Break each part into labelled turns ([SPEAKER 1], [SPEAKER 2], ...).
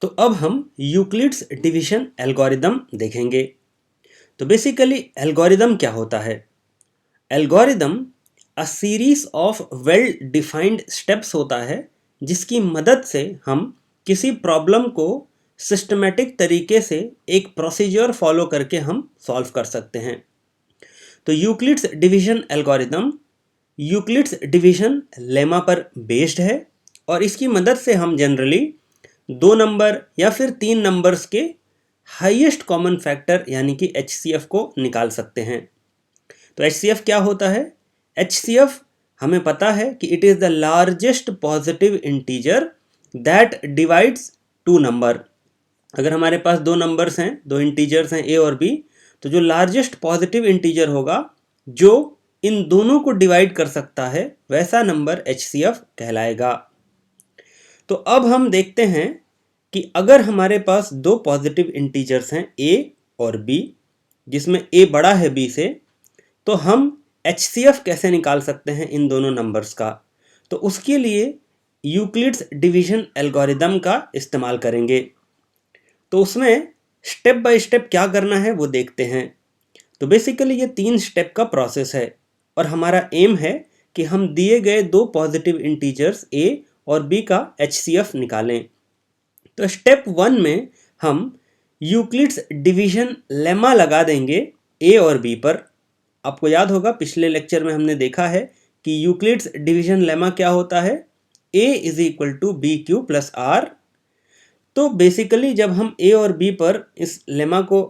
[SPEAKER 1] तो अब हम यूक्लिड्स डिवीजन एल्गोरिदम देखेंगे। तो बेसिकली एल्गोरिदम क्या होता है? Algorithm a series of well defined steps होता है जिसकी मदद से हम किसी प्रॉब्लम को सिस्टमेटिक तरीके से एक प्रोसीजर फॉलो करके हम सॉल्व कर सकते हैं। तो Euclid's division algorithm Euclid's division lemma पर बेस्ड है और इसकी मदद से हम जनरली 2 नंबर या फिर 3 नंबर्स के हाईएस्ट कॉमन फैक्टर यानी कि HCF को निकाल सकते हैं। तो HCF क्या होता है? HCF हमें पता है कि it is the largest positive integer that divides 2 number. अगर हमारे पास 2 नंबर्स हैं, 2 इंटीजर्स हैं A और B, तो जो लार्जेस्ट पॉजिटिव इंटीजर होगा जो इन दोनों को डिवाइड कर सकता है वैसा नंबर HCF कहलाएगा। तो अब हम देखते हैं कि अगर हमारे पास 2 पॉजिटिव इंटीजर्स हैं A और B, जिसमें A बड़ा है B से, तो हम HCF कैसे निकाल सकते हैं इन दोनों नंबर्स का? तो उसके लिए यूक्लिड्स डिवीजन एल्गोरिदम का इस्तेमाल करेंगे। तो उसमें स्टेप बाय स्टेप क्या करना है वो देखते हैं। तो बेसिकली ये 3 स्टेप का प्रोसेस है और हमारा एम है कि हम दिए गए 2 पॉजिटिव इंटीजर्स A और B का HCF निकालें। तो स्टेप 1 में हम यूक्लिड्स डिवीजन लेमा लगा देंगे A और B पर। आपको याद होगा पिछले लेक्चर में हमने देखा है कि यूक्लिड्स डिवीजन लेमा क्या होता है? A is equal to B Q plus R. तो बेसिकली जब हम A और B पर इस लेमा को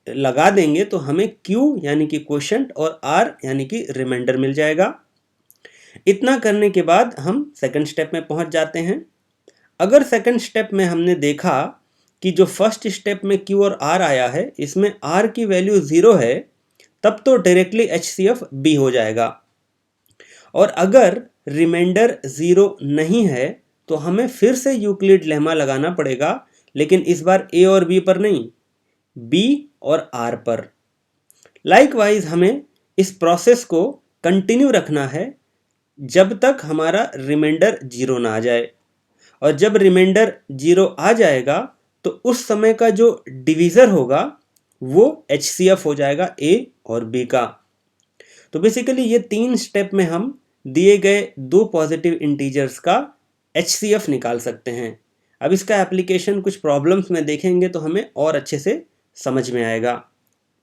[SPEAKER 1] लगा देंगे तो हमें Q यानी कि क्वोशंट और R यानी कि रिमाइंडर मिल जाएगा। इतना करने के बाद हम सेकंड स्टेप में पहुंच जाते हैं। अगर सेकंड स्टेप में हमने देखा कि जो फर्स्ट स्टेप में Q और R आया है इसमें R की वैल्यू 0 है, तब तो डायरेक्टली HCF B हो जाएगा। और अगर रिमाइंडर 0 नहीं है तो हमें फिर से यूक्लिड लेमा लगाना पड़ेगा, लेकिन इस बार A और B पर नहीं, B और R पर। लाइकवाइज हमें इस प्रोसेस को कंटिन्यू रखना है जब तक हमारा रिमाइंडर 0 ना आ जाए। और जब रिमाइंडर 0 आ जाएगा तो उस समय का जो डिवीज़र होगा वो HCF हो जाएगा A और B का। तो बेसिकली ये 3 स्टेप में हम दिए गए 2 पॉजिटिव इंटीजर्स का HCF निकाल सकते हैं। अब इसका एप्लीकेशन कुछ प्रॉब्लम्स में देखेंगे तो हमें और अच्छे से समझ में आएगा।